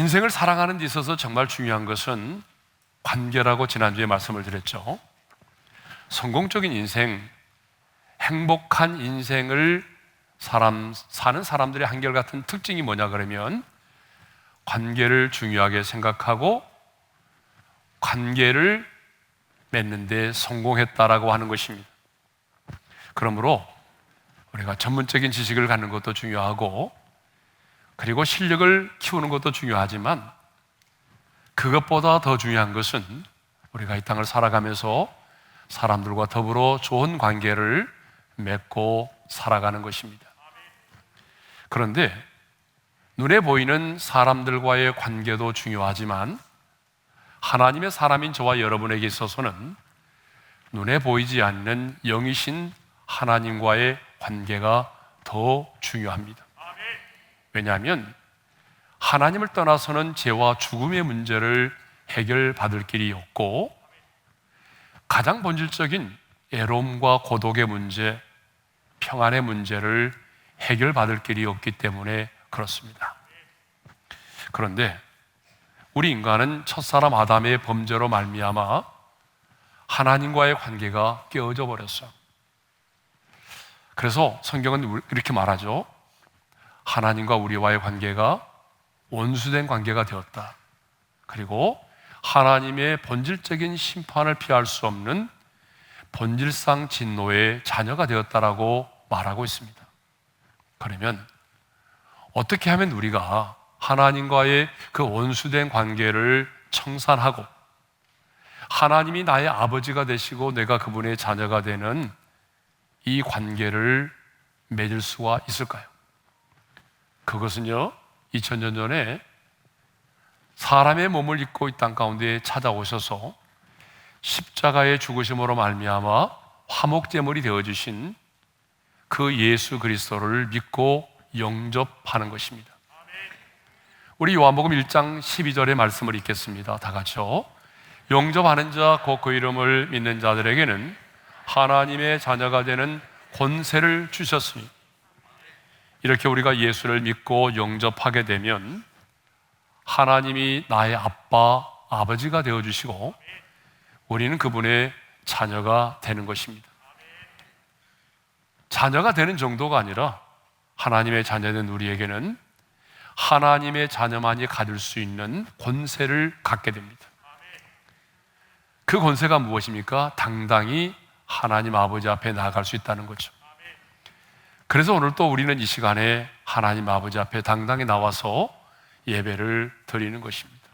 인생을 살아가는 데 있어서 정말 중요한 것은 관계라고 지난주에 말씀을 드렸죠. 성공적인 인생, 행복한 인생을 사는 사람들의 한결같은 특징이 뭐냐 그러면 관계를 중요하게 생각하고 관계를 맺는 데 성공했다라고 하는 것입니다. 그러므로 우리가 전문적인 지식을 갖는 것도 중요하고 그리고 실력을 키우는 것도 중요하지만 그것보다 더 중요한 것은 우리가 이 땅을 살아가면서 사람들과 더불어 좋은 관계를 맺고 살아가는 것입니다. 그런데 눈에 보이는 사람들과의 관계도 중요하지만 하나님의 사람인 저와 여러분에게 있어서는 눈에 보이지 않는 영이신 하나님과의 관계가 더 중요합니다. 왜냐하면 하나님을 떠나서는 죄와 죽음의 문제를 해결받을 길이 없고 가장 본질적인 애로움과 고독의 문제, 평안의 문제를 해결받을 길이 없기 때문에 그렇습니다. 그런데 우리 인간은 첫사람 아담의 범죄로 말미암아 하나님과의 관계가 깨어져 버렸어요. 그래서 성경은 이렇게 말하죠. 하나님과 우리와의 관계가 원수된 관계가 되었다. 그리고 하나님의 본질적인 심판을 피할 수 없는 본질상 진노의 자녀가 되었다라고 말하고 있습니다. 그러면 어떻게 하면 우리가 하나님과의 그 원수된 관계를 청산하고 하나님이 나의 아버지가 되시고 내가 그분의 자녀가 되는 이 관계를 맺을 수가 있을까요? 그것은요, 2000년 전에 사람의 몸을 입고 이 땅 가운데 찾아오셔서 십자가의 죽으심으로 말미암아 화목제물이 되어주신 그 예수 그리스도를 믿고 영접하는 것입니다. 우리 요한복음 1장 12절의 말씀을 읽겠습니다. 다 같이요. 영접하는 자, 곧 그 이름을 믿는 자들에게는 하나님의 자녀가 되는 권세를 주셨으니, 이렇게 우리가 예수를 믿고 영접하게 되면 하나님이 나의 아빠, 아버지가 되어주시고 우리는 그분의 자녀가 되는 것입니다. 자녀가 되는 정도가 아니라 하나님의 자녀된 우리에게는 하나님의 자녀만이 가질 수 있는 권세를 갖게 됩니다. 그 권세가 무엇입니까? 당당히 하나님 아버지 앞에 나아갈 수 있다는 거죠. 그래서 오늘 또 우리는 이 시간에 하나님 아버지 앞에 당당히 나와서 예배를 드리는 것입니다.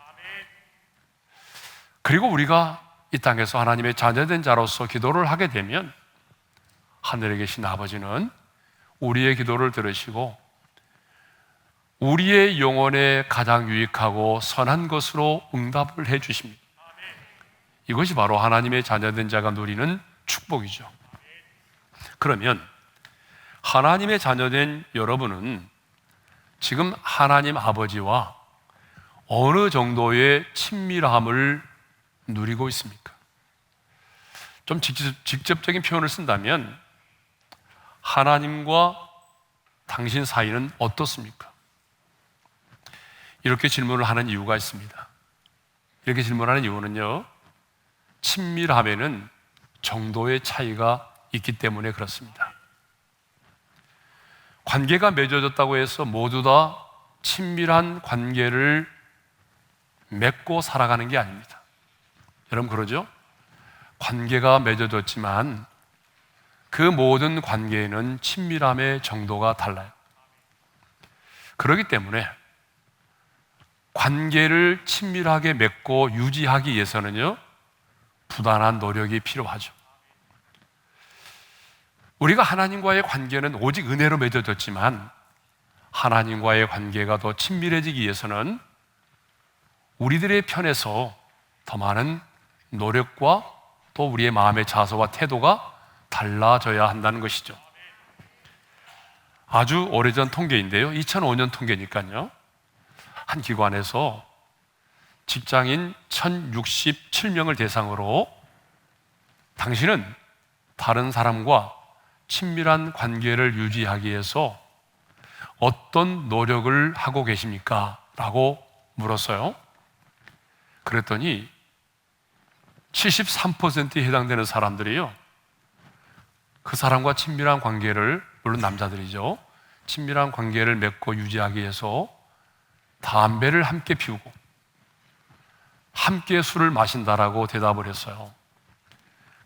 그리고 우리가 이 땅에서 하나님의 자녀된 자로서 기도를 하게 되면 하늘에 계신 아버지는 우리의 기도를 들으시고 우리의 영혼에 가장 유익하고 선한 것으로 응답을 해 주십니다. 이것이 바로 하나님의 자녀된 자가 누리는 축복이죠. 그러면 하나님의 자녀된 여러분은 지금 하나님 아버지와 어느 정도의 친밀함을 누리고 있습니까? 좀 직접적인 표현을 쓴다면 하나님과 당신 사이는 어떻습니까? 이렇게 질문을 하는 이유가 있습니다. 이렇게 질문하는 이유는요, 친밀함에는 정도의 차이가 있기 때문에 그렇습니다. 관계가 맺어졌다고 해서 모두 다 친밀한 관계를 맺고 살아가는 게 아닙니다. 여러분 그러죠? 관계가 맺어졌지만 그 모든 관계에는 친밀함의 정도가 달라요. 그렇기 때문에 관계를 친밀하게 맺고 유지하기 위해서는요, 부단한 노력이 필요하죠. 우리가 하나님과의 관계는 오직 은혜로 맺어졌지만 하나님과의 관계가 더 친밀해지기 위해서는 우리들의 편에서 더 많은 노력과 또 우리의 마음의 자세와 태도가 달라져야 한다는 것이죠. 아주 오래전 통계인데요, 2005년 통계니까요, 한 기관에서 직장인 1067명을 대상으로 당신은 다른 사람과 친밀한 관계를 유지하기 위해서 어떤 노력을 하고 계십니까? 라고 물었어요. 그랬더니 73%에 해당되는 사람들이요, 그 사람과 친밀한 관계를, 물론 남자들이죠, 친밀한 관계를 맺고 유지하기 위해서 담배를 함께 피우고 함께 술을 마신다라고 대답을 했어요.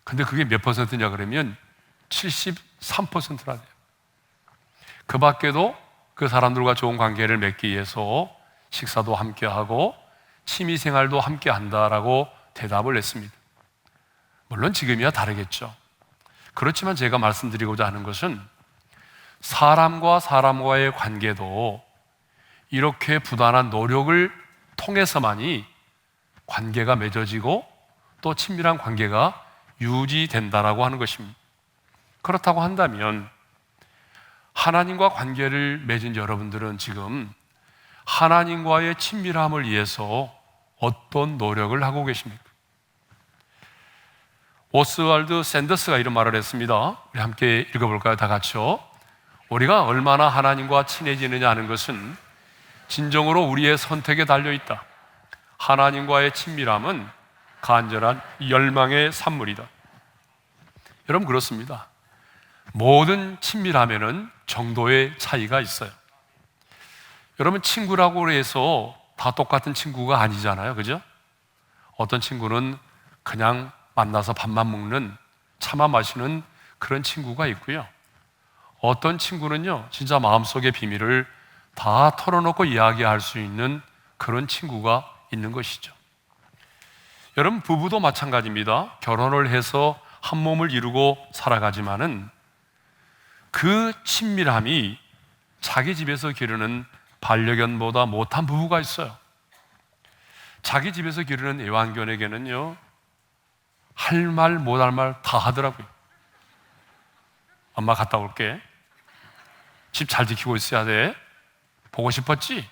근데 그게 몇 퍼센트냐 그러면 73%라 돼요. 그 밖에도 그 사람들과 좋은 관계를 맺기 위해서 식사도 함께 하고 취미생활도 함께 한다라고 대답을 했습니다. 물론 지금이야 다르겠죠. 그렇지만 제가 말씀드리고자 하는 것은 사람과 사람과의 관계도 이렇게 부단한 노력을 통해서만이 관계가 맺어지고 또 친밀한 관계가 유지된다라고 하는 것입니다. 그렇다고 한다면 하나님과 관계를 맺은 여러분들은 지금 하나님과의 친밀함을 위해서 어떤 노력을 하고 계십니까? 오스왈드 샌더스가 이런 말을 했습니다. 우리 함께 읽어볼까요? 다 같이요. 우리가 얼마나 하나님과 친해지느냐 하는 것은 진정으로 우리의 선택에 달려있다. 하나님과의 친밀함은 간절한 열망의 산물이다. 여러분, 그렇습니다. 모든 친밀함에는 정도의 차이가 있어요. 여러분, 친구라고 해서 다 똑같은 친구가 아니잖아요, 그죠? 어떤 친구는 그냥 만나서 밥만 먹는, 차만 마시는 그런 친구가 있고요, 어떤 친구는요 진짜 마음속의 비밀을 다 털어놓고 이야기할 수 있는 그런 친구가 있는 것이죠. 여러분, 부부도 마찬가지입니다. 결혼을 해서 한 몸을 이루고 살아가지만은 그 친밀함이 자기 집에서 기르는 반려견보다 못한 부부가 있어요. 자기 집에서 기르는 애완견에게는요 할 말 못할 말 다 하더라고요. 엄마 갔다 올게, 집 잘 지키고 있어야 돼, 보고 싶었지?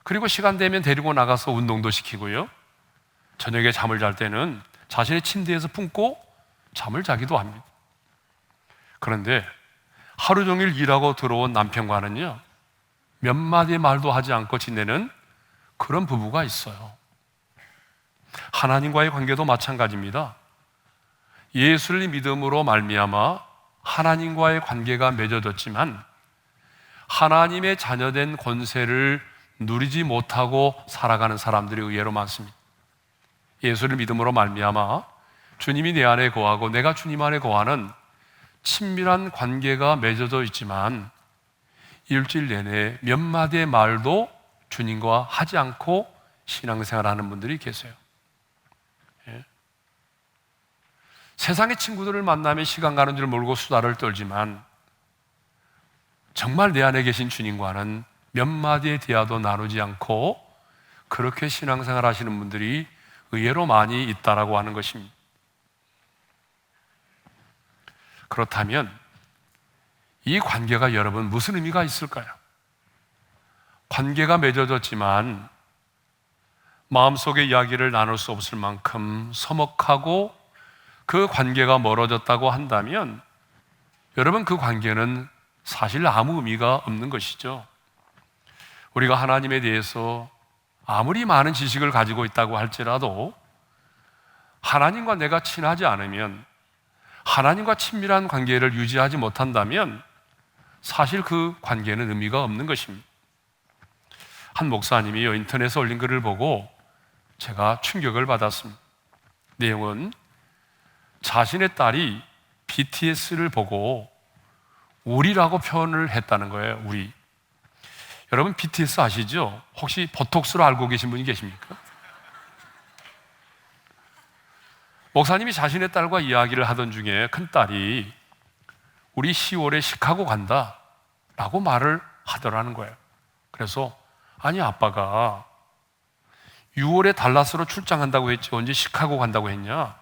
그리고 시간 되면 데리고 나가서 운동도 시키고요, 저녁에 잠을 잘 때는 자신의 침대에서 품고 잠을 자기도 합니다. 그런데 하루 종일 일하고 들어온 남편과는요 몇 마디 말도 하지 않고 지내는 그런 부부가 있어요. 하나님과의 관계도 마찬가지입니다. 예수를 믿음으로 말미암아 하나님과의 관계가 맺어졌지만 하나님의 자녀된 권세를 누리지 못하고 살아가는 사람들이 의외로 많습니다. 예수를 믿음으로 말미암아 주님이 내 안에 거하고 내가 주님 안에 거하는 친밀한 관계가 맺어져 있지만 일주일 내내 몇 마디의 말도 주님과 하지 않고 신앙생활하는 분들이 계세요. 예. 세상의 친구들을 만나면 시간 가는 줄 모르고 수다를 떨지만 정말 내 안에 계신 주님과는 몇 마디의 대화도 나누지 않고 그렇게 신앙생활 하시는 분들이 의외로 많이 있다라고 하는 것입니다. 그렇다면 이 관계가 여러분 무슨 의미가 있을까요? 관계가 맺어졌지만 마음속의 이야기를 나눌 수 없을 만큼 서먹하고 그 관계가 멀어졌다고 한다면 여러분, 그 관계는 사실 아무 의미가 없는 것이죠. 우리가 하나님에 대해서 아무리 많은 지식을 가지고 있다고 할지라도 하나님과 내가 친하지 않으면, 하나님과 친밀한 관계를 유지하지 못한다면 사실 그 관계는 의미가 없는 것입니다. 한 목사님이요 인터넷에 올린 글을 보고 제가 충격을 받았습니다. 내용은 자신의 딸이 BTS를 보고 우리라고 표현을 했다는 거예요. 우리. 여러분, BTS 아시죠? 혹시 보톡스로 알고 계신 분이 계십니까? 목사님이 자신의 딸과 이야기를 하던 중에 큰딸이 우리 10월에 시카고 간다 라고 말을 하더라는 거예요. 그래서 아니, 아빠가 6월에 달라스로 출장한다고 했지 언제 시카고 간다고 했냐?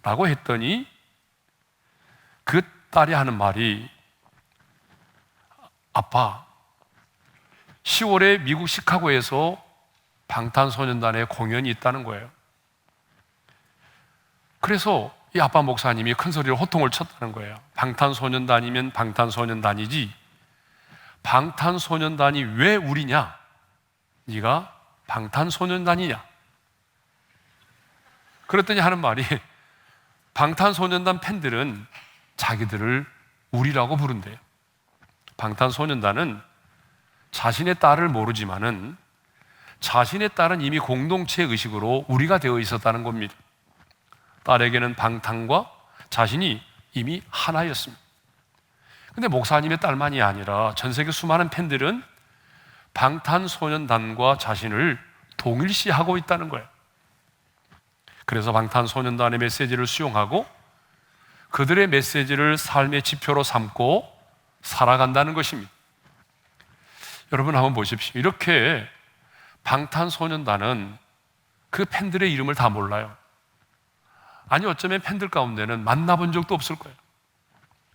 라고 했더니 그 딸이 하는 말이, 아빠, 10월에 미국 시카고에서 방탄소년단의 공연이 있다는 거예요. 그래서 이 아빠 목사님이 큰 소리로 호통을 쳤다는 거예요. 방탄소년단이면 방탄소년단이지 방탄소년단이 왜 우리냐? 네가 방탄소년단이냐? 그랬더니 하는 말이 방탄소년단 팬들은 자기들을 우리라고 부른대요. 방탄소년단은 자신의 딸을 모르지만은 자신의 딸은 이미 공동체 의식으로 우리가 되어 있었다는 겁니다. 딸에게는 방탄과 자신이 이미 하나였습니다. 근데 목사님의 딸만이 아니라 전 세계 수많은 팬들은 방탄소년단과 자신을 동일시하고 있다는 거예요. 그래서 방탄소년단의 메시지를 수용하고 그들의 메시지를 삶의 지표로 삼고 살아간다는 것입니다. 여러분 한번 보십시오. 이렇게 방탄소년단은 그 팬들의 이름을 다 몰라요. 아니 어쩌면 팬들 가운데는 만나본 적도 없을 거예요.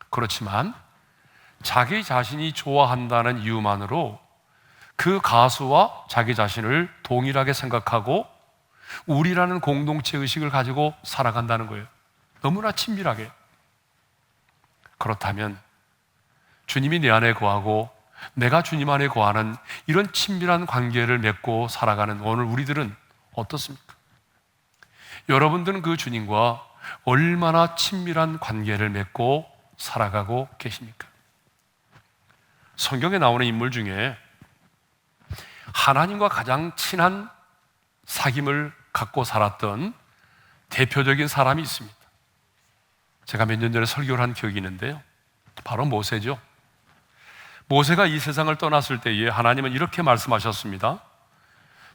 그렇지만 자기 자신이 좋아한다는 이유만으로 그 가수와 자기 자신을 동일하게 생각하고 우리라는 공동체 의식을 가지고 살아간다는 거예요. 너무나 친밀하게. 그렇다면 주님이 내 안에 거하고 내가 주님 안에 거하는 이런 친밀한 관계를 맺고 살아가는 오늘 우리들은 어떻습니까? 여러분들은 그 주님과 얼마나 친밀한 관계를 맺고 살아가고 계십니까? 성경에 나오는 인물 중에 하나님과 가장 친한 사귐을 갖고 살았던 대표적인 사람이 있습니다. 제가 몇 년 전에 설교를 한 기억이 있는데요. 바로 모세죠. 모세가 이 세상을 떠났을 때에 하나님은 이렇게 말씀하셨습니다.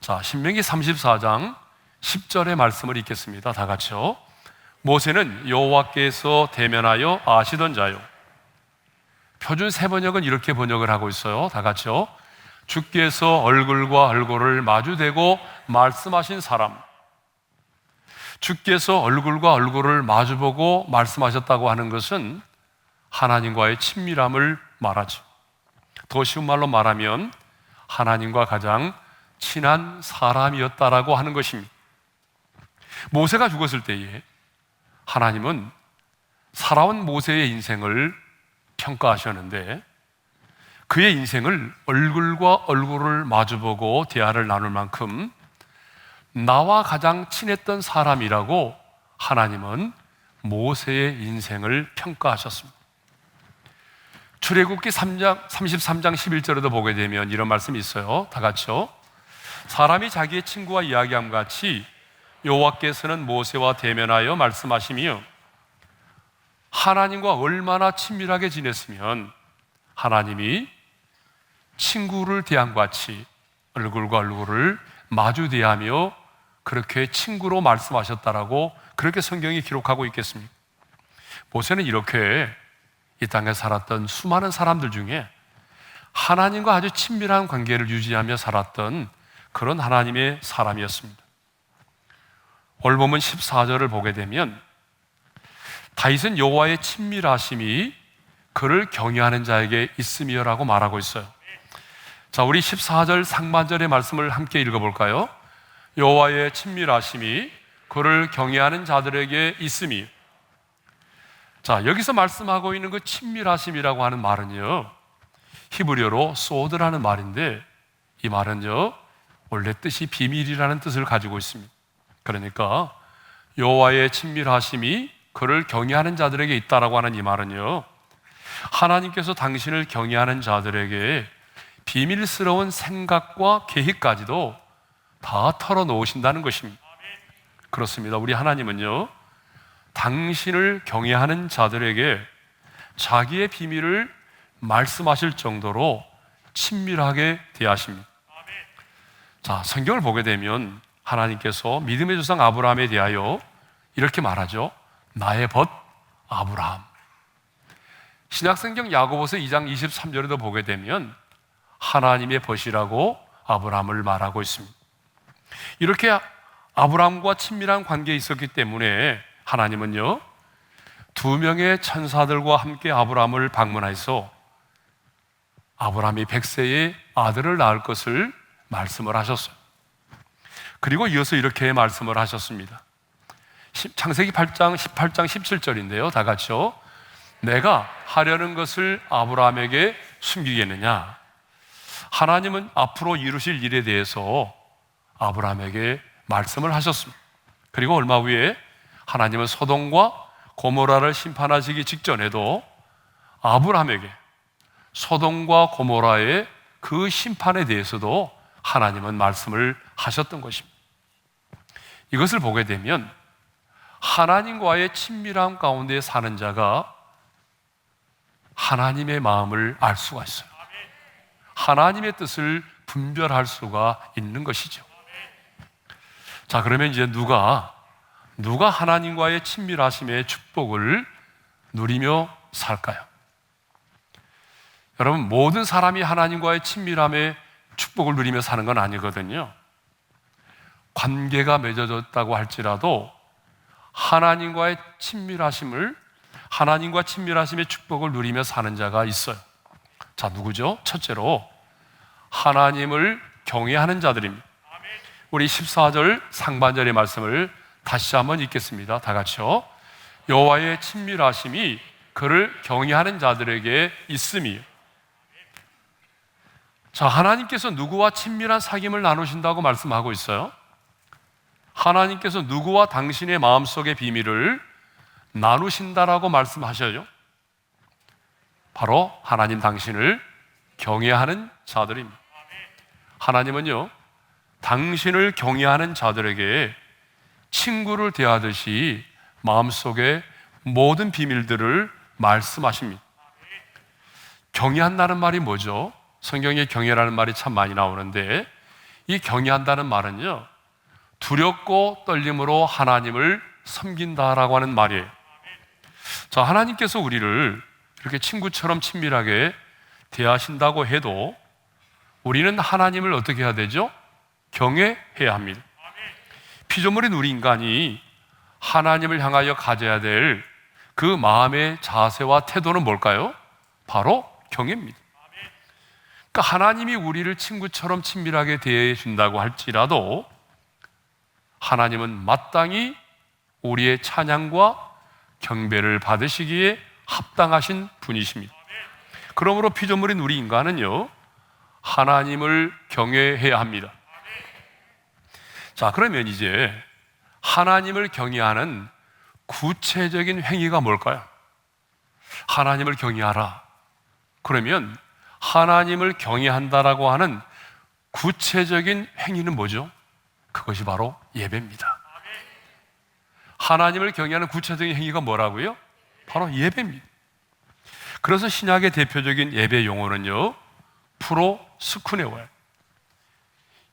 자, 신명기 34장 10절의 말씀을 읽겠습니다. 다 같이요. 모세는 여호와께서 대면하여 아시던 자요. 표준 세번역은 이렇게 번역을 하고 있어요. 다 같이요. 주께서 얼굴과 얼굴을 마주대고 말씀하신 사람. 주께서 얼굴과 얼굴을 마주보고 말씀하셨다고 하는 것은 하나님과의 친밀함을 말하죠. 더 쉬운 말로 말하면 하나님과 가장 친한 사람이었다라고 하는 것입니다. 모세가 죽었을 때에 하나님은 살아온 모세의 인생을 평가하셨는데 그의 인생을 얼굴과 얼굴을 마주보고 대화를 나눌 만큼 나와 가장 친했던 사람이라고 하나님은 모세의 인생을 평가하셨습니다. 출애굽기 33장 11절에도 보게 되면 이런 말씀이 있어요. 다 같이요. 사람이 자기의 친구와 이야기함 같이 여호와께서는 모세와 대면하여 말씀하시며 하나님과 얼마나 친밀하게 지냈으면 하나님이 친구를 대함 같이 얼굴과 얼굴을 마주 대하며 그렇게 친구로 말씀하셨다라고 그렇게 성경이 기록하고 있겠습니까? 모세는 이렇게 이 땅에 살았던 수많은 사람들 중에 하나님과 아주 친밀한 관계를 유지하며 살았던 그런 하나님의 사람이었습니다. 오늘 보면 14절을 보게 되면 다윗은 여호와의 친밀하심이 그를 경외하는 자에게 있음이여라고 말하고 있어요. 자, 우리 14절 상반절의 말씀을 함께 읽어볼까요? 여호와의 친밀하심이 그를 경외하는 자들에게 있음이. 자, 여기서 말씀하고 있는 그 친밀하심이라고 하는 말은요, 히브리어로 소드라는 말인데 이 말은요 원래 뜻이 비밀이라는 뜻을 가지고 있습니다. 그러니까 여호와의 친밀하심이 그를 경외하는 자들에게 있다라고 하는 이 말은요, 하나님께서 당신을 경외하는 자들에게 비밀스러운 생각과 계획까지도 다 털어놓으신다는 것입니다. 그렇습니다. 우리 하나님은요, 당신을 경외하는 자들에게 자기의 비밀을 말씀하실 정도로 친밀하게 대하십니다. 자, 성경을 보게 되면 하나님께서 믿음의 조상 아브라함에 대하여 이렇게 말하죠. 나의 벗 아브라함. 신약성경 야고보서 2장 23절에도 보게 되면 하나님의 벗이라고 아브라함을 말하고 있습니다. 이렇게 아브라함과 친밀한 관계에 있었기 때문에 하나님은요, 2명의 천사들과 함께 아브라함을 방문해서 아브라함이 100세의 아들을 낳을 것을 말씀을 하셨어요. 그리고 이어서 이렇게 말씀을 하셨습니다. 창세기 8장 18장 17절인데요. 다 같이요. 내가 하려는 것을 아브라함에게 숨기겠느냐? 하나님은 앞으로 이루실 일에 대해서 아브라함에게 말씀을 하셨습니다. 그리고 얼마 후에 하나님은 소돔과 고모라를 심판하시기 직전에도 아브라함에게 소돔과 고모라의 그 심판에 대해서도 하나님은 말씀을 하셨던 것입니다. 이것을 보게 되면 하나님과의 친밀함 가운데 사는 자가 하나님의 마음을 알 수가 있어요. 하나님의 뜻을 분별할 수가 있는 것이죠. 자, 그러면 이제 누가 하나님과의 친밀하심의 축복을 누리며 살까요? 여러분, 모든 사람이 하나님과의 친밀함의 축복을 누리며 사는 건 아니거든요. 관계가 맺어졌다고 할지라도 하나님과 친밀하심의 축복을 누리며 사는 자가 있어요. 자, 누구죠? 첫째로 하나님을 경외하는 자들입니다. 우리 14절 상반절의 말씀을 다시 한번 읽겠습니다. 다 같이요. 여호와의 친밀하심이 그를 경외하는 자들에게 있음이요. 자, 하나님께서 누구와 친밀한 사귐을 나누신다고 말씀하고 있어요. 하나님께서 누구와 당신의 마음속의 비밀을 나누신다라고 말씀하셔요. 바로 하나님 당신을 경외하는 자들입니다. 하나님은요, 당신을 경외하는 자들에게 친구를 대하듯이 마음속의 모든 비밀들을 말씀하십니다. 경외한다는 말이 뭐죠? 성경에 경외라는 말이 참 많이 나오는데, 이 경외한다는 말은요, 두렵고 떨림으로 하나님을 섬긴다라고 하는 말이에요. 자, 하나님께서 우리를 이렇게 친구처럼 친밀하게 대하신다고 해도 우리는 하나님을 어떻게 해야 되죠? 경외해야 합니다. 피조물인 우리 인간이 하나님을 향하여 가져야 될 그 마음의 자세와 태도는 뭘까요? 바로 경외입니다. 그러니까 하나님이 우리를 친구처럼 친밀하게 대해준다고 할지라도 하나님은 마땅히 우리의 찬양과 경배를 받으시기에 합당하신 분이십니다. 그러므로 피조물인 우리 인간은요, 하나님을 경외해야 합니다. 자, 그러면 이제 하나님을 경외하는 구체적인 행위가 뭘까요? 하나님을 경외하라. 그러면 하나님을 경외한다라고 하는 구체적인 행위는 뭐죠? 그것이 바로 예배입니다. 하나님을 경외하는 구체적인 행위가 뭐라고요? 바로 예배입니다. 그래서 신약의 대표적인 예배 용어는요, 프로스쿠네오예요.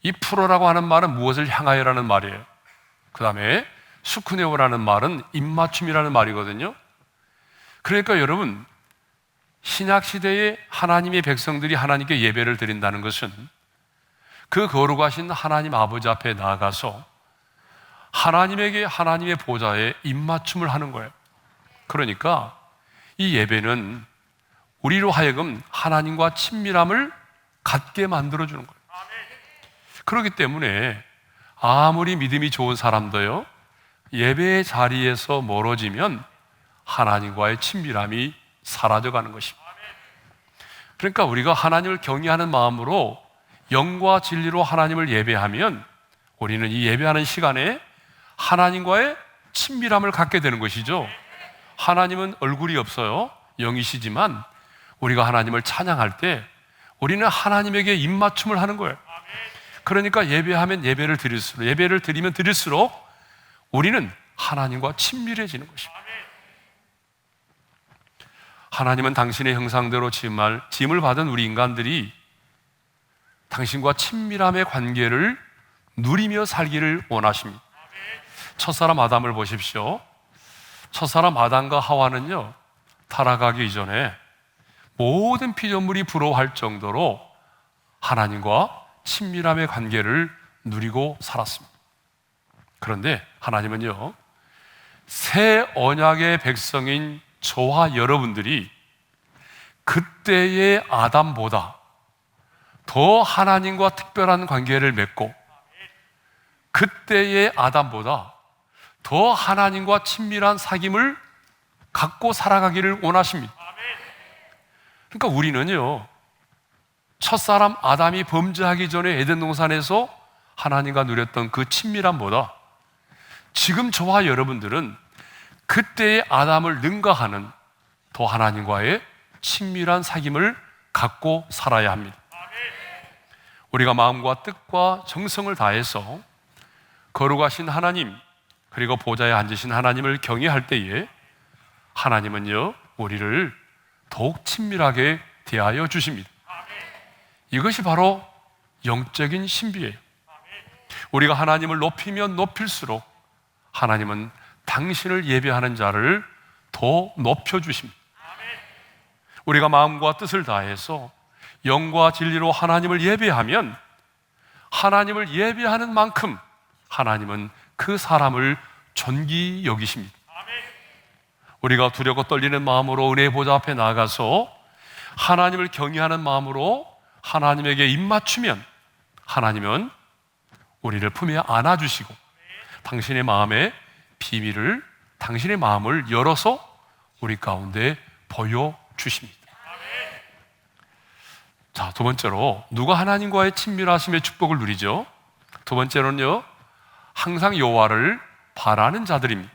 이 프로라고 하는 말은 무엇을 향하여라는 말이에요. 그 다음에 스쿠네오라는 말은 입맞춤이라는 말이거든요. 그러니까 여러분, 신약시대에 하나님의 백성들이 하나님께 예배를 드린다는 것은 그 거룩하신 하나님 아버지 앞에 나아가서 하나님에게 하나님의 보좌에 입맞춤을 하는 거예요. 그러니까 이 예배는 우리로 하여금 하나님과 친밀함을 갖게 만들어주는 거예요. 그렇기 때문에 아무리 믿음이 좋은 사람도요, 예배의 자리에서 멀어지면 하나님과의 친밀함이 사라져가는 것입니다. 그러니까 우리가 하나님을 경외하는 마음으로 영과 진리로 하나님을 예배하면 우리는 이 예배하는 시간에 하나님과의 친밀함을 갖게 되는 것이죠. 하나님은 얼굴이 없어요. 영이시지만 우리가 하나님을 찬양할 때 우리는 하나님에게 입맞춤을 하는 거예요. 그러니까 예배하면 예배를 드리면 드릴수록 우리는 하나님과 친밀해지는 것입니다. 하나님은 당신의 형상대로 지음을 받은 우리 인간들이 당신과 친밀함의 관계를 누리며 살기를 원하십니다. 첫사람 아담을 보십시오. 첫사람 아담과 하와는요, 타락하기 이전에 모든 피조물이 부러워할 정도로 하나님과 친밀함의 관계를 누리고 살았습니다. 그런데 하나님은요, 새 언약의 백성인 저와 여러분들이 그때의 아담보다 더 하나님과 특별한 관계를 맺고 그때의 아담보다 더 하나님과 친밀한 사귐을 갖고 살아가기를 원하십니다. 그러니까 우리는요, 첫사람 아담이 범죄하기 전에 에덴 동산에서 하나님과 누렸던 그 친밀함보다 지금 저와 여러분들은 그때의 아담을 능가하는 더 하나님과의 친밀한 사귐을 갖고 살아야 합니다. 우리가 마음과 뜻과 정성을 다해서 거룩하신 하나님, 그리고 보좌에 앉으신 하나님을 경외할 때에 하나님은요, 우리를 더욱 친밀하게 대하여 주십니다. 이것이 바로 영적인 신비예요. 우리가 하나님을 높이면 높일수록 하나님은 당신을 예배하는 자를 더 높여주십니다. 우리가 마음과 뜻을 다해서 영과 진리로 하나님을 예배하면 하나님을 예배하는 만큼 하나님은 그 사람을 존귀 여기십니다. 우리가 두렵고 떨리는 마음으로 은혜의 보좌 앞에 나아가서 하나님을 경외하는 마음으로 하나님에게 입맞추면 하나님은 우리를 품에 안아주시고 당신의 마음의 비밀을, 당신의 마음을 열어서 우리 가운데 보여주십니다. 자, 두 번째로 누가 하나님과의 친밀하심의 축복을 누리죠? 두 번째로는요, 항상 여호와를 바라는 자들입니다.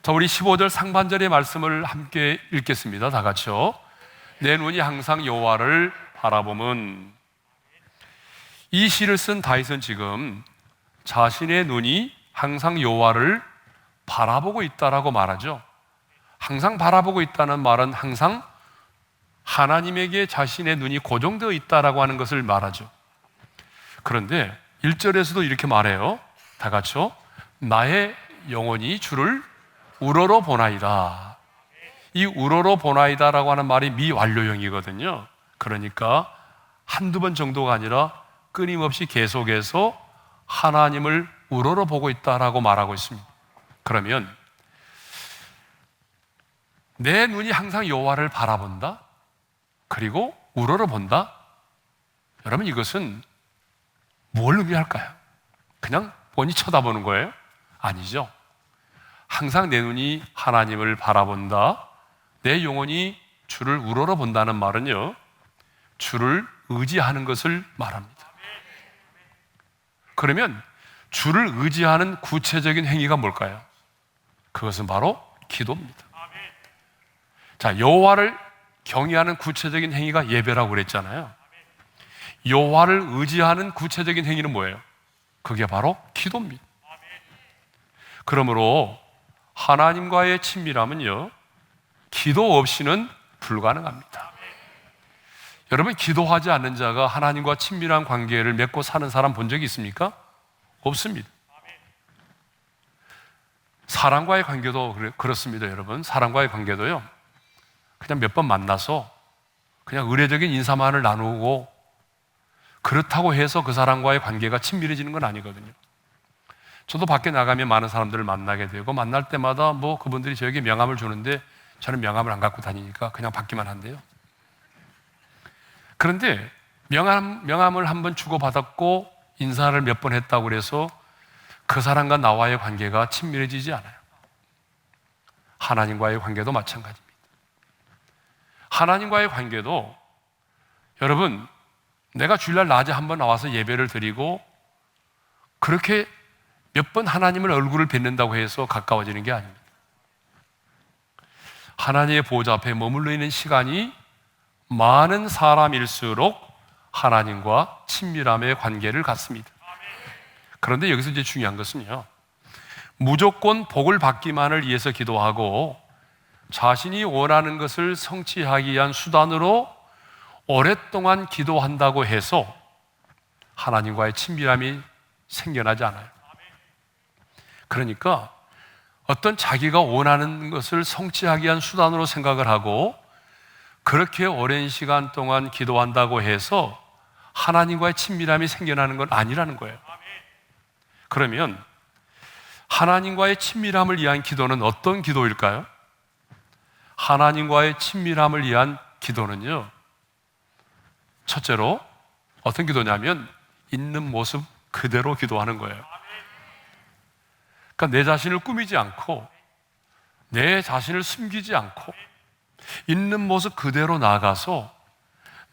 자, 우리 15절 상반절의 말씀을 함께 읽겠습니다. 다 같이요. 내 눈이 항상 여호와를 바라보면. 이 시를 쓴 다윗은 지금 자신의 눈이 항상 여호와를 바라보고 있다라고 말하죠. 항상 바라보고 있다는 말은 항상 하나님에게 자신의 눈이 고정되어 있다라고 하는 것을 말하죠. 그런데 1절에서도 이렇게 말해요. 다 같이요. 나의 영혼이 주를 우러러 보나이다. 이 우러러 보나이다라고 하는 말이 미완료형이거든요. 그러니까 한두 번 정도가 아니라 끊임없이 계속해서 하나님을 우러러 보고 있다라고 말하고 있습니다. 그러면 내 눈이 항상 여호와를 바라본다? 그리고 우러러 본다? 여러분, 이것은 뭘 의미할까요? 그냥 뻔히 쳐다보는 거예요? 아니죠. 항상 내 눈이 하나님을 바라본다, 내 영혼이 주를 우러러 본다는 말은요, 주를 의지하는 것을 말합니다. 그러면 주를 의지하는 구체적인 행위가 뭘까요? 그것은 바로 기도입니다. 자, 여호와를 경외하는 구체적인 행위가 예배라고 그랬잖아요. 여호와를 의지하는 구체적인 행위는 뭐예요? 그게 바로 기도입니다. 그러므로 하나님과의 친밀함은요, 기도 없이는 불가능합니다. 여러분, 기도하지 않는 자가 하나님과 친밀한 관계를 맺고 사는 사람 본 적이 있습니까? 없습니다. 사람과의 관계도 그렇습니다. 여러분, 사람과의 관계도요, 그냥 몇 번 만나서 그냥 의례적인 인사만을 나누고 그렇다고 해서 그 사람과의 관계가 친밀해지는 건 아니거든요. 저도 밖에 나가면 많은 사람들을 만나게 되고 만날 때마다 뭐 그분들이 저에게 명함을 주는데 저는 명함을 안 갖고 다니니까 그냥 받기만 한대요. 그런데 명함을 한번 주고받았고 인사를 몇 번 했다고 그래서 그 사람과 나와의 관계가 친밀해지지 않아요. 하나님과의 관계도 마찬가지입니다. 하나님과의 관계도 여러분, 내가 주일날 낮에 한번 나와서 예배를 드리고 그렇게 몇 번 하나님을 얼굴을 뵙는다고 해서 가까워지는 게 아닙니다. 하나님의 보좌 앞에 머물러 있는 시간이 많은 사람일수록 하나님과 친밀함의 관계를 갖습니다. 그런데 여기서 이제 중요한 것은요, 무조건 복을 받기만을 위해서 기도하고 자신이 원하는 것을 성취하기 위한 수단으로 오랫동안 기도한다고 해서 하나님과의 친밀함이 생겨나지 않아요. 그러니까 어떤 자기가 원하는 것을 성취하기 위한 수단으로 생각을 하고 그렇게 오랜 시간 동안 기도한다고 해서 하나님과의 친밀함이 생겨나는 건 아니라는 거예요. 그러면 하나님과의 친밀함을 위한 기도는 어떤 기도일까요? 하나님과의 친밀함을 위한 기도는요, 첫째로 어떤 기도냐면 있는 모습 그대로 기도하는 거예요. 그러니까 내 자신을 꾸미지 않고 내 자신을 숨기지 않고 있는 모습 그대로 나아가서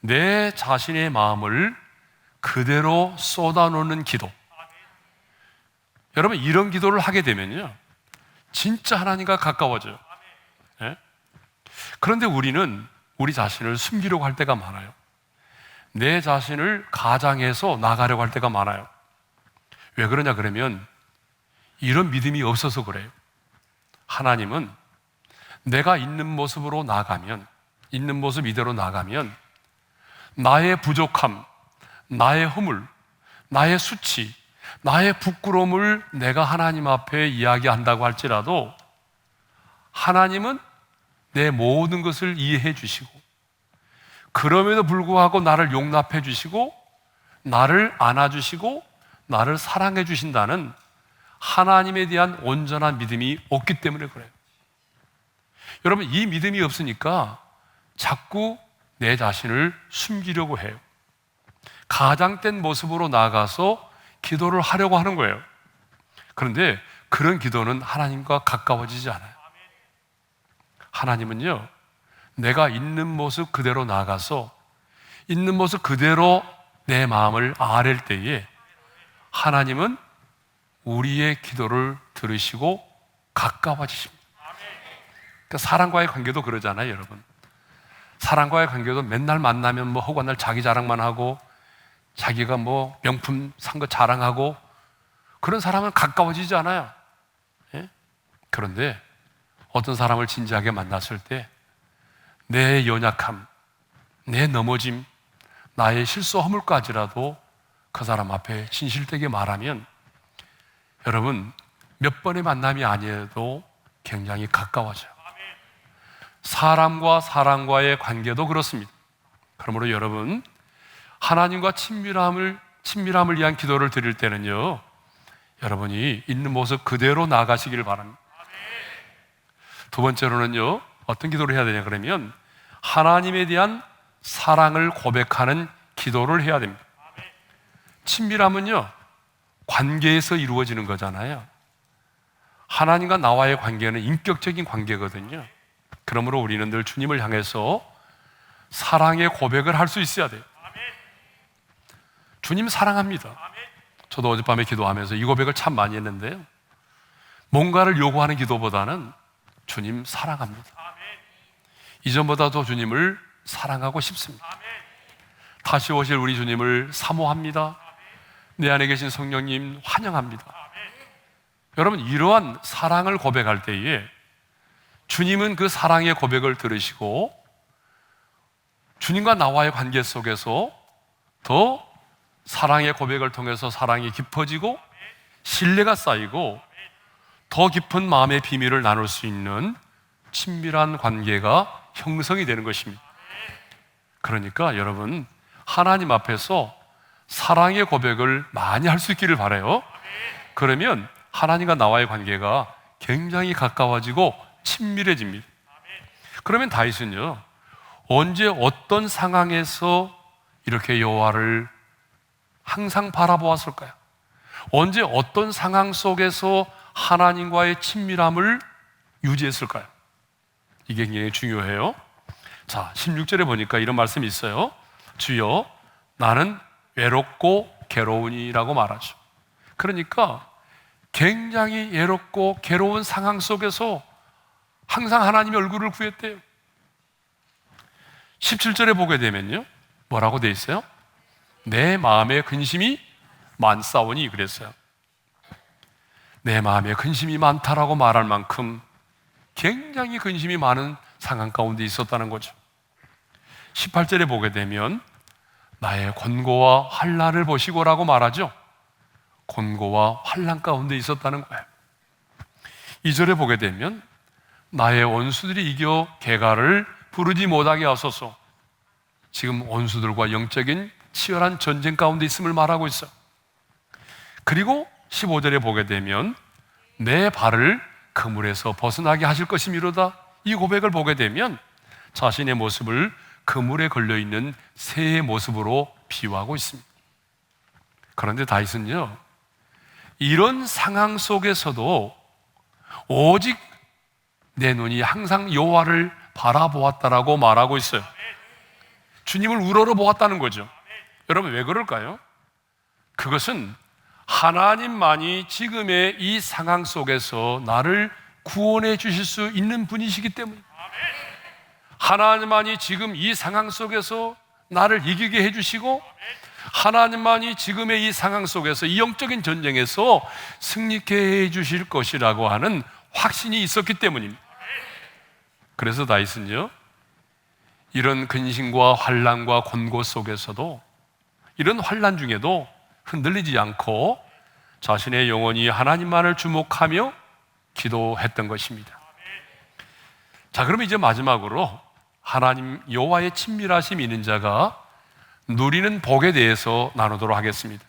내 자신의 마음을 그대로 쏟아놓는 기도. 여러분, 이런 기도를 하게 되면요, 진짜 하나님과 가까워져요. 예? 그런데 우리는 우리 자신을 숨기려고 할 때가 많아요. 내 자신을 가장해서 나가려고 할 때가 많아요. 왜 그러냐 그러면 이런 믿음이 없어서 그래요. 하나님은 내가 있는 모습으로 나가면, 있는 모습 이대로 나가면 나의 부족함, 나의 허물, 나의 수치, 나의 부끄러움을 내가 하나님 앞에 이야기한다고 할지라도 하나님은 내 모든 것을 이해해 주시고, 그럼에도 불구하고 나를 용납해 주시고, 나를 안아주시고, 나를 사랑해 주신다는 하나님에 대한 온전한 믿음이 없기 때문에 그래요. 여러분, 이 믿음이 없으니까 자꾸 내 자신을 숨기려고 해요. 가장된 모습으로 나가서 기도를 하려고 하는 거예요. 그런데 그런 기도는 하나님과 가까워지지 않아요. 하나님은요, 내가 있는 모습 그대로 나가서 있는 모습 그대로 내 마음을 아랠 때에 하나님은 우리의 기도를 들으시고 가까워지십니다. 그러니까 사람과의 관계도 그러잖아요, 여러분. 사람과의 관계도 맨날 만나면 뭐 허구한 자기 자랑만 하고 자기가 뭐 명품 산 거 자랑하고 그런 사람은 가까워지지 않아요. 예? 그런데 어떤 사람을 진지하게 만났을 때 내 연약함, 내 넘어짐, 나의 실수 허물까지라도 그 사람 앞에 진실되게 말하면 여러분, 몇 번의 만남이 아니어도 굉장히 가까워져요. 사람과 사람과의 관계도 그렇습니다. 그러므로 여러분, 하나님과 친밀함을 위한 기도를 드릴 때는요, 여러분이 있는 모습 그대로 나가시길 바랍니다. 두 번째로는요, 어떤 기도를 해야 되냐 그러면 하나님에 대한 사랑을 고백하는 기도를 해야 됩니다. 친밀함은요, 관계에서 이루어지는 거잖아요. 하나님과 나와의 관계는 인격적인 관계거든요. 그러므로 우리는 늘 주님을 향해서 사랑의 고백을 할 수 있어야 돼요. 주님 사랑합니다. 저도 어젯밤에 기도하면서 이 고백을 참 많이 했는데요, 뭔가를 요구하는 기도보다는 주님 사랑합니다. 이전보다도 주님을 사랑하고 싶습니다. 다시 오실 우리 주님을 사모합니다. 내 안에 계신 성령님 환영합니다. 여러분, 이러한 사랑을 고백할 때에 주님은 그 사랑의 고백을 들으시고 주님과 나와의 관계 속에서 더 사랑의 고백을 통해서 사랑이 깊어지고 신뢰가 쌓이고 더 깊은 마음의 비밀을 나눌 수 있는 친밀한 관계가 형성이 되는 것입니다. 그러니까 여러분, 하나님 앞에서 사랑의 고백을 많이 할 수 있기를 바라요. 그러면 하나님과 나와의 관계가 굉장히 가까워지고 친밀해집니다. 그러면 다윗은요, 언제 어떤 상황에서 이렇게 여호와를 항상 바라보았을까요? 언제 어떤 상황 속에서 하나님과의 친밀함을 유지했을까요? 이게 굉장히 중요해요. 자, 16절에 보니까 이런 말씀이 있어요. 주여, 나는 외롭고 괴로우니라고 말하죠. 그러니까 굉장히 외롭고 괴로운 상황 속에서 항상 하나님의 얼굴을 구했대요. 17절에 보게 되면요, 뭐라고 돼 있어요? 내 마음에 근심이 많사오니 그랬어요. 내 마음에 근심이 많다라고 말할 만큼 굉장히 근심이 많은 상황 가운데 있었다는 거죠. 18절에 보게 되면 나의 곤고와 환난을 보시고라고 말하죠. 곤고와 환난 가운데 있었다는 거예요. 2절에 보게 되면 나의 원수들이 이겨 개가를 부르지 못하게 하소서. 지금 원수들과 영적인 치열한 전쟁 가운데 있음을 말하고 있어요. 그리고 15절에 보게 되면 내 발을 그물에서 벗어나게 하실 것이미로다. 이 고백을 보게 되면 자신의 모습을 그물에 걸려있는 새의 모습으로 비유하고 있습니다. 그런데 다윗은요, 이런 상황 속에서도 오직 내 눈이 항상 여호와를 바라보았다라고 말하고 있어요. 주님을 우러러 보았다는 거죠. 여러분, 왜 그럴까요? 그것은 하나님만이 지금의 이 상황 속에서 나를 구원해 주실 수 있는 분이시기 때문입니다. 하나님만이 지금 이 상황 속에서 나를 이기게 해주시고, 하나님만이 지금의 이 상황 속에서 이 영적인 전쟁에서 승리케 해주실 것이라고 하는 확신이 있었기 때문입니다. 그래서 다윗은요, 이런 근심과 환난과 곤고 속에서도, 이런 환난 중에도 흔들리지 않고 자신의 영혼이 하나님만을 주목하며 기도했던 것입니다. 자, 그러면 이제 마지막으로 하나님 여호와의 친밀하심 있는 자가 누리는 복에 대해서 나누도록 하겠습니다.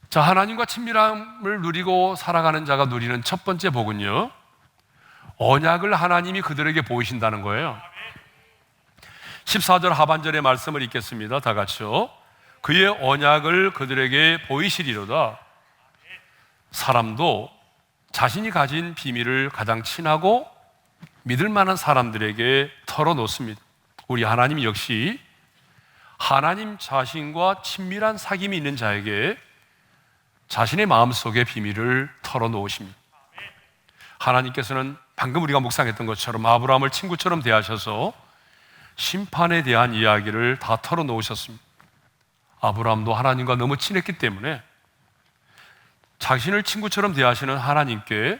자, 하나님과 친밀함을 누리고 살아가는 자가 누리는 첫 번째 복은요, 언약을 하나님이 그들에게 보이신다는 거예요. 14절 하반절의 말씀을 읽겠습니다. 다 같이요. 그의 언약을 그들에게 보이시리로다. 사람도 자신이 가진 비밀을 가장 친하고 믿을 만한 사람들에게 털어놓습니다. 우리 하나님 역시 하나님 자신과 친밀한 사귐이 있는 자에게 자신의 마음속의 비밀을 털어놓으십니다. 하나님께서는 방금 우리가 묵상했던 것처럼 아브라함을 친구처럼 대하셔서 심판에 대한 이야기를 다 털어놓으셨습니다. 아브라함도 하나님과 너무 친했기 때문에 자신을 친구처럼 대하시는 하나님께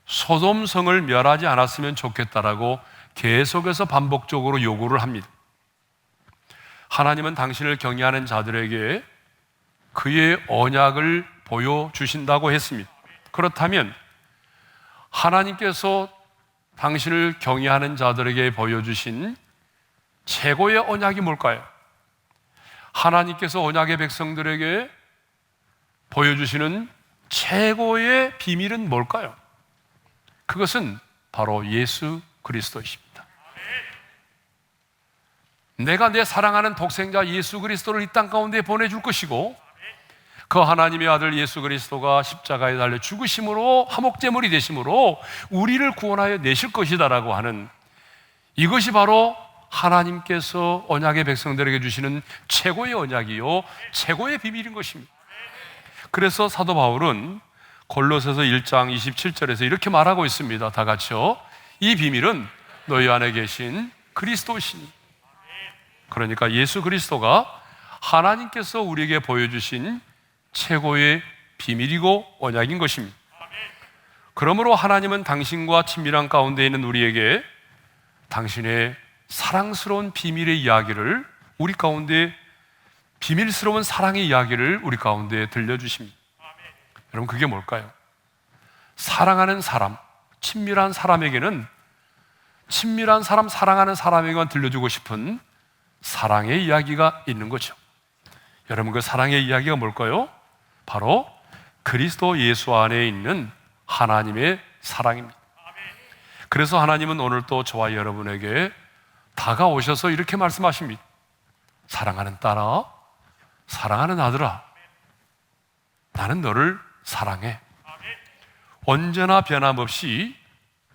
소돔성을 멸하지 않았으면 좋겠다라고 계속해서 반복적으로 요구를 합니다. 하나님은 당신을 경외하는 자들에게 그의 언약을 보여주신다고 했습니다. 그렇다면 하나님께서 당신을 경외하는 자들에게 보여주신 최고의 언약이 뭘까요? 하나님께서 언약의 백성들에게 보여주시는 최고의 비밀은 뭘까요? 그것은 바로 예수 그리스도이십니다. 내가 내 사랑하는 독생자 예수 그리스도를 이 땅 가운데 보내줄 것이고, 그 하나님의 아들 예수 그리스도가 십자가에 달려 죽으심으로 화목제물이 되심으로 우리를 구원하여 내실 것이다라고 하는, 이것이 바로 하나님께서 언약의 백성들에게 주시는 최고의 언약이요 최고의 비밀인 것입니다. 그래서 사도 바울은 골로새서 1장 27절에서 이렇게 말하고 있습니다. 다 같이요. 이 비밀은 너희 안에 계신 그리스도시니. 그러니까 예수 그리스도가 하나님께서 우리에게 보여주신 최고의 비밀이고 언약인 것입니다. 그러므로 하나님은 당신과 친밀한 가운데 있는 우리에게 당신의 사랑스러운 비밀의 이야기를, 우리 가운데 비밀스러운 사랑의 이야기를 우리 가운데 들려주십니다. 여러분, 그게 뭘까요? 사랑하는 사람, 친밀한 사람에게는, 친밀한 사람, 사랑하는 사람에게만 들려주고 싶은 사랑의 이야기가 있는 거죠. 여러분, 그 사랑의 이야기가 뭘까요? 바로 그리스도 예수 안에 있는 하나님의 사랑입니다. 그래서 하나님은 오늘 또 저와 여러분에게 다가오셔서 이렇게 말씀하십니다. 사랑하는 딸아, 사랑하는 아들아, 나는 너를 사랑해. 언제나 변함없이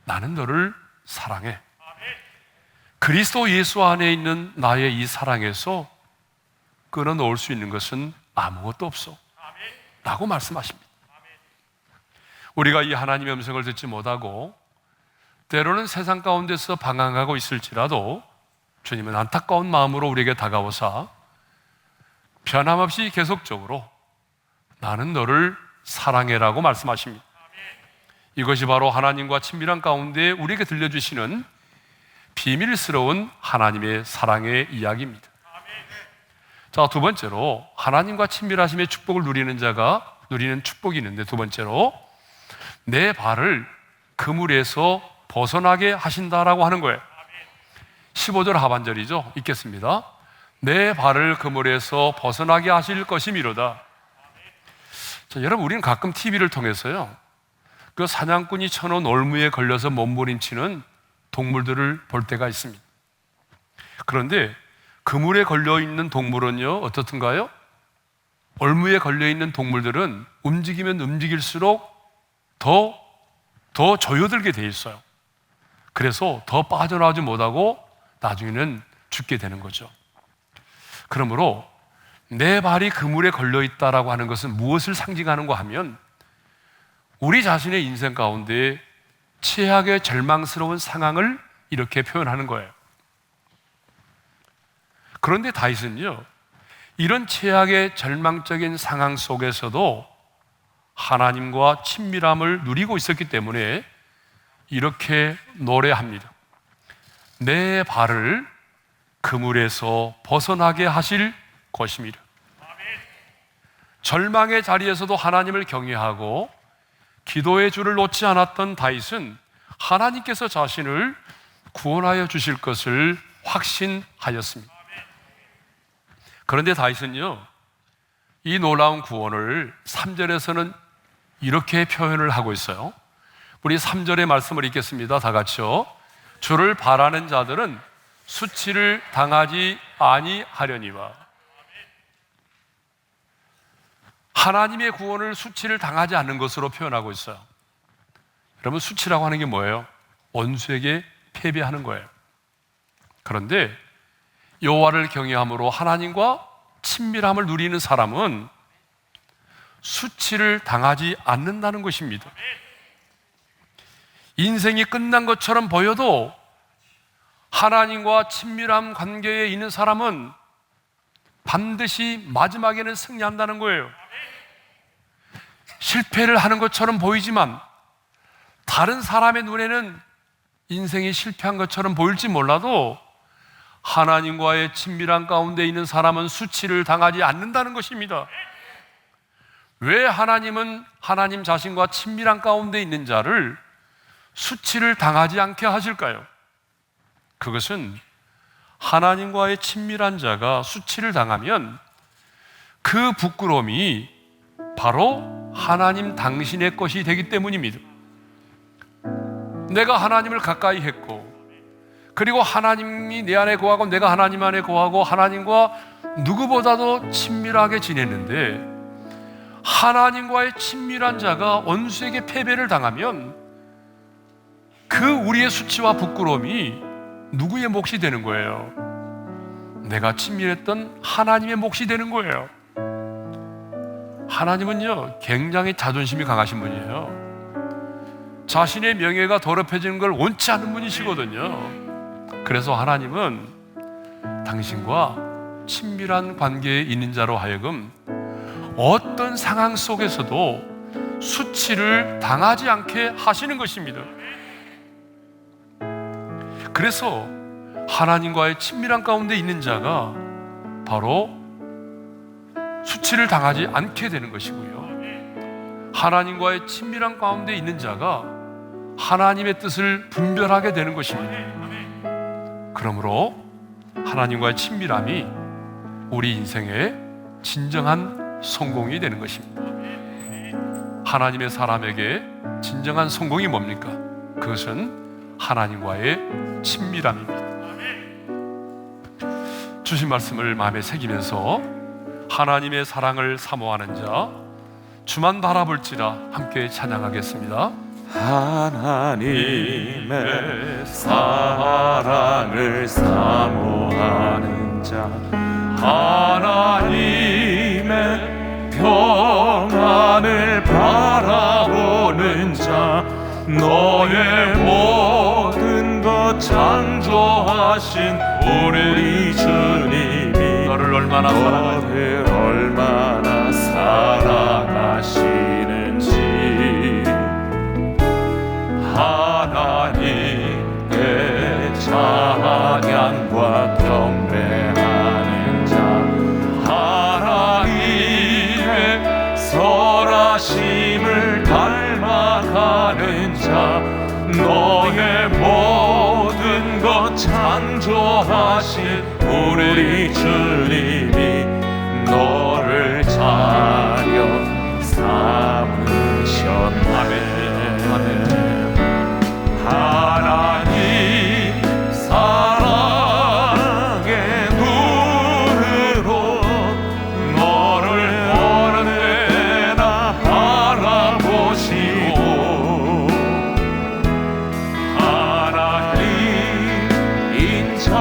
나는 너를 사랑해. 그리스도 예수 안에 있는 나의 이 사랑에서 끊어놓을 수 있는 것은 아무것도 없어 라고 말씀하십니다. 우리가 이 하나님의 음성을 듣지 못하고 때로는 세상 가운데서 방황하고 있을지라도 주님은 안타까운 마음으로 우리에게 다가오사 변함없이 계속적으로 나는 너를 사랑해라고 말씀하십니다. 이것이 바로 하나님과 친밀한 가운데 우리에게 들려주시는 비밀스러운 하나님의 사랑의 이야기입니다. 자, 두 번째로 하나님과 친밀하심의 축복을 누리는 자가 누리는 축복이 있는데, 두 번째로 내 발을 그물에서 벗어나게 하신다라고 하는 거예요. 15절 하반절이죠. 읽겠습니다. 내 발을 그물에서 벗어나게 하실 것이미로다. 자, 여러분, 우리는 가끔 TV를 통해서요, 그 사냥꾼이 쳐놓은 올무에 걸려서 몸부림치는 동물들을 볼 때가 있습니다. 그런데 그물에 걸려있는 동물은요, 어떻든가요? 올무에 걸려있는 동물들은 움직이면 움직일수록 더 조여들게 돼 있어요. 그래서 더 빠져나오지 못하고 나중에는 죽게 되는 거죠. 그러므로 내 발이 그물에 걸려 있다라고 하는 것은 무엇을 상징하는가 하면 우리 자신의 인생 가운데 최악의 절망스러운 상황을 이렇게 표현하는 거예요. 그런데 다윗은요, 이런 최악의 절망적인 상황 속에서도 하나님과 친밀함을 누리고 있었기 때문에 이렇게 노래합니다. 내 발을 그물에서 벗어나게 하실 것입니다. 절망의 자리에서도 하나님을 경외하고 기도의 줄을 놓지 않았던 다윗은 하나님께서 자신을 구원하여 주실 것을 확신하였습니다. 그런데 다윗은요, 이 놀라운 구원을 3절에서는 이렇게 표현을 하고 있어요. 우리 3절의 말씀을 읽겠습니다. 다 같이요. 주를 바라는 자들은 수치를 당하지 아니하려니와. 하나님의 구원을 수치를 당하지 않는 것으로 표현하고 있어요. 여러분, 수치라고 하는 게 뭐예요? 원수에게 패배하는 거예요. 그런데 여호와를 경외함으로 하나님과 친밀함을 누리는 사람은 수치를 당하지 않는다는 것입니다. 인생이 끝난 것처럼 보여도 하나님과 친밀한 관계에 있는 사람은 반드시 마지막에는 승리한다는 거예요. 실패를 하는 것처럼 보이지만 다른 사람의 눈에는 인생이 실패한 것처럼 보일지 몰라도 하나님과의 친밀한 가운데 있는 사람은 수치를 당하지 않는다는 것입니다. 왜 하나님은 하나님 자신과 친밀한 가운데 있는 자를 수치를 당하지 않게 하실까요? 그것은 하나님과의 친밀한 자가 수치를 당하면 그 부끄러움이 바로 하나님 당신의 것이 되기 때문입니다. 내가 하나님을 가까이 했고, 그리고 하나님이 내 안에 거하고 내가 하나님 안에 거하고 하나님과 누구보다도 친밀하게 지냈는데, 하나님과의 친밀한 자가 원수에게 패배를 당하면 그 우리의 수치와 부끄러움이 누구의 몫이 되는 거예요? 내가 친밀했던 하나님의 몫이 되는 거예요. 하나님은요, 굉장히 자존심이 강하신 분이에요. 자신의 명예가 더럽혀지는 걸 원치 않는 분이시거든요. 그래서 하나님은 당신과 친밀한 관계에 있는 자로 하여금 어떤 상황 속에서도 수치를 당하지 않게 하시는 것입니다. 그래서 하나님과의 친밀한 가운데 있는 자가 바로 수치를 당하지 않게 되는 것이고요, 하나님과의 친밀한 가운데 있는 자가 하나님의 뜻을 분별하게 되는 것입니다. 그러므로 하나님과의 친밀함이 우리 인생의 진정한 성공이 되는 것입니다. 하나님의 사람에게 진정한 성공이 뭡니까? 그것은 하나님과의 친밀함입니다. 주신 말씀을 마음에 새기면서 하나님의 사랑을 사모하는 자, 주만 바라볼지라 함께 찬양하겠습니다. 하나님의 사랑을 사모하는 자, 하나님의 평안을 바라보는 자, 너의 모든 것 창조하신 우리 주님이 너를 얼마나 사랑하시는지, 하나님께 찬양과 경배하는 자, 하나님의 선하심을 닮아가는 자, 너의 모든 것 창조하신 우리 주님이 너를 자녀 삼으셨네. 하나님 사랑의 눈으로 너를 어느 때나 바라보시고, 하나님 인자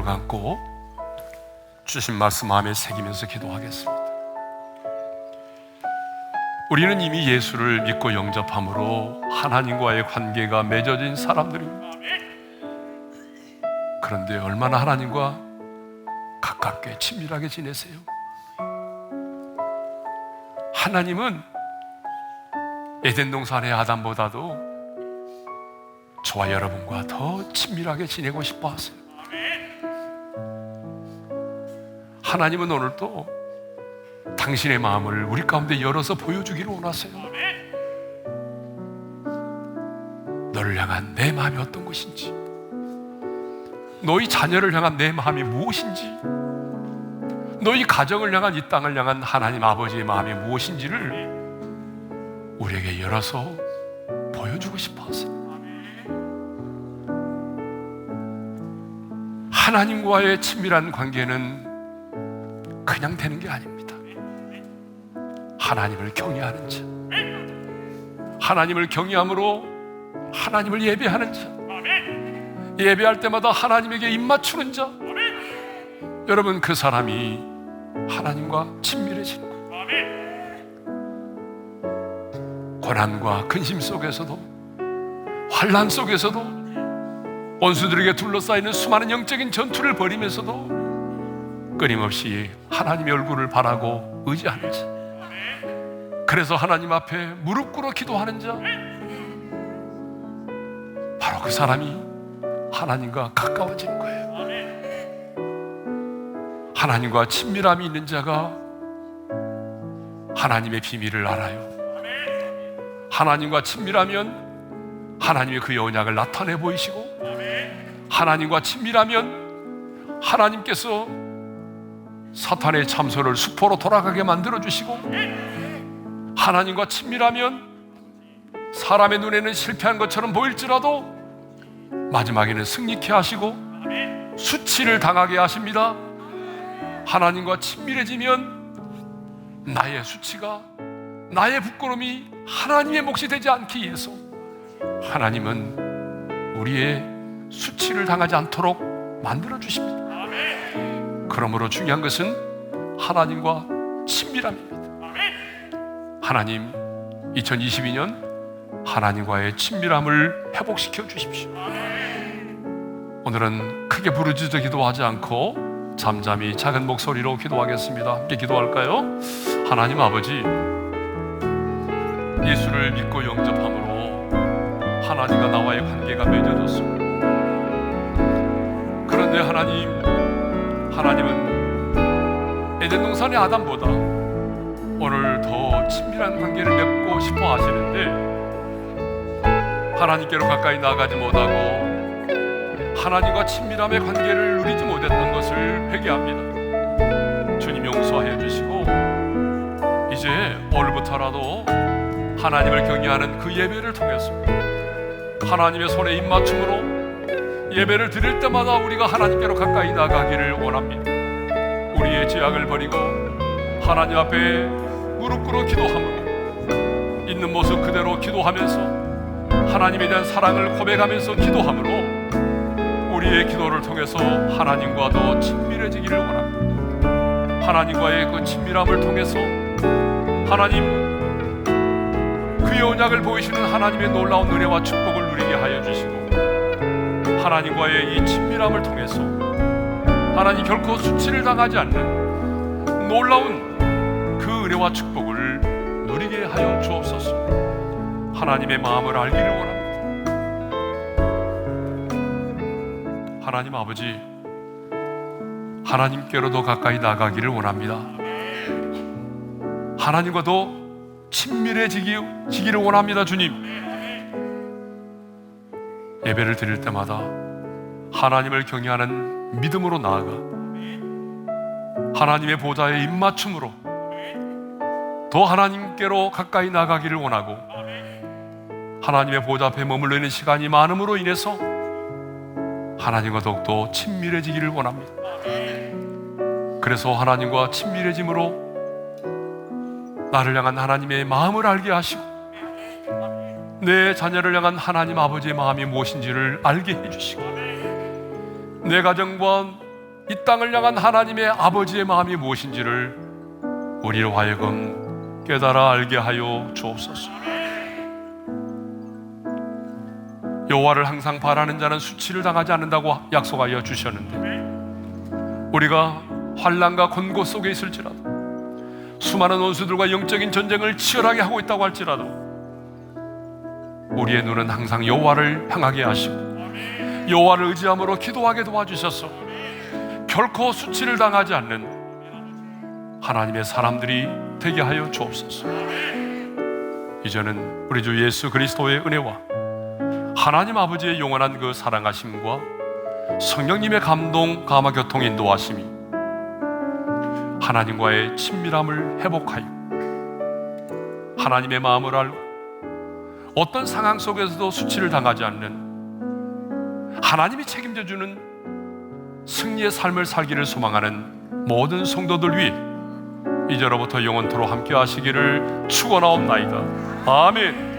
눈을 감고 주신 말씀 마음에 새기면서 기도하겠습니다. 우리는 이미 예수를 믿고 영접함으로 하나님과의 관계가 맺어진 사람들입니다. 그런데 얼마나 하나님과 가깝게 친밀하게 지내세요? 하나님은 에덴 동산의 아담보다도 저와 여러분과 더 친밀하게 지내고 싶어 하세요. 하나님은 오늘도 당신의 마음을 우리 가운데 열어서 보여주기를 원하세요. 너를 향한 내 마음이 어떤 것인지, 너희 자녀를 향한 내 마음이 무엇인지, 너희 가정을 향한 이 땅을 향한 하나님 아버지의 마음이 무엇인지를 우리에게 열어서 보여주고 싶어 하세요. 하나님과의 친밀한 관계는 그냥 되는 게 아닙니다. 하나님을 경외하는 자, 하나님을 경외함으로 하나님을 예배하는 자, 예배할 때마다 하나님에게 입 맞추는 자, 여러분, 그 사람이 하나님과 친밀해지는 거예요. 고난과 근심 속에서도, 환난 속에서도, 원수들에게 둘러싸이는 수많은 영적인 전투를 벌이면서도 끊임없이 하나님의 얼굴을 바라고 의지하는 자, 그래서 하나님 앞에 무릎 꿇어 기도하는 자, 바로 그 사람이 하나님과 가까워지는 거예요. 하나님과 친밀함이 있는 자가 하나님의 비밀을 알아요. 하나님과 친밀하면 하나님의 그의 언약을 나타내 보이시고, 하나님과 친밀하면 하나님께서 사탄의 참소를 수포로 돌아가게 만들어 주시고, 하나님과 친밀하면 사람의 눈에는 실패한 것처럼 보일지라도 마지막에는 승리케 하시고 수치를 당하게 하십니다. 하나님과 친밀해지면 나의 수치가, 나의 부끄러움이 하나님의 몫이 되지 않기 위해서 하나님은 우리의 수치를 당하지 않도록 만들어 주십니다. 그러므로 중요한 것은 하나님과 친밀함입니다. 하나님, 2022년 하나님과의 친밀함을 회복시켜 주십시오. 오늘은 크게 부르짖어 기도하지 않고 잠잠히 작은 목소리로 기도하겠습니다. 함께 기도할까요? 하나님 아버지, 예수를 믿고 영접함으로 하나님과 나와의 관계가 맺어졌습니다. 그런데 하나님은 에덴 동산의 아담보다 오늘 더 친밀한 관계를 맺고 싶어 하시는데 하나님께로 가까이 나가지 못하고 하나님과 친밀함의 관계를 누리지 못했던 것을 회개합니다. 주님 용서하여 주시고 이제 오늘부터라도 하나님을 경외하는 그 예배를 통해서 하나님의 손에 입맞춤으로 예배를 드릴 때마다 우리가 하나님께로 가까이 나가기를 원합니다. 우리의 죄악을 버리고 하나님 앞에 무릎 꿇어 기도함으로, 있는 모습 그대로 기도하면서 하나님에 대한 사랑을 고백하면서 기도함으로 우리의 기도를 통해서 하나님과 더 친밀해지기를 원합니다. 하나님과의 그 친밀함을 통해서 하나님, 그의 언약을 보이시는 하나님의 놀라운 은혜와 축복을 누리게 하여 주시고, 하나님과의 이 친밀함을 통해서 하나님 결코 수치를 당하지 않는 놀라운 그 은혜와 축복을 누리게 하여 주옵소서. 하나님의 마음을 알기를 원합니다. 하나님 아버지, 하나님께로 더 가까이 나가기를 원합니다. 하나님과 더 친밀해지기를 원합니다. 주님, 예배를 드릴 때마다 하나님을 경외하는 믿음으로 나아가 하나님의 보좌에 입맞춤으로 더 하나님께로 가까이 나가기를 원하고, 하나님의 보좌 앞에 머물러 있는 시간이 많음으로 인해서 하나님과 더욱더 친밀해지기를 원합니다. 그래서 하나님과 친밀해짐으로 나를 향한 하나님의 마음을 알게 하시고 내 자녀를 향한 하나님 아버지의 마음이 무엇인지를 알게 해주시고 내 가정과 이 땅을 향한 하나님의 아버지의 마음이 무엇인지를 우리로 하여금 깨달아 알게 하여 주옵소서. 여호와를 항상 바라는 자는 수치를 당하지 않는다고 약속하여 주셨는데, 우리가 환난과 곤고 속에 있을지라도, 수많은 원수들과 영적인 전쟁을 치열하게 하고 있다고 할지라도, 우리의 눈은 항상 여호와를 향하게 하시고 여호와를 의지함으로 기도하게 도와주셔서 결코 수치를 당하지 않는 하나님의 사람들이 되게 하여 주옵소서. 이제는 우리 주 예수 그리스도의 은혜와 하나님 아버지의 영원한 그 사랑하심과 성령님의 감동, 감화, 교통, 인도하심이 하나님과의 친밀함을 회복하여 하나님의 마음을 알고 어떤 상황 속에서도 수치를 당하지 않는 하나님이 책임져주는 승리의 삶을 살기를 소망하는 모든 성도들 위해 이제로부터 영원토록 함께 하시기를 축원하옵나이다. 아멘.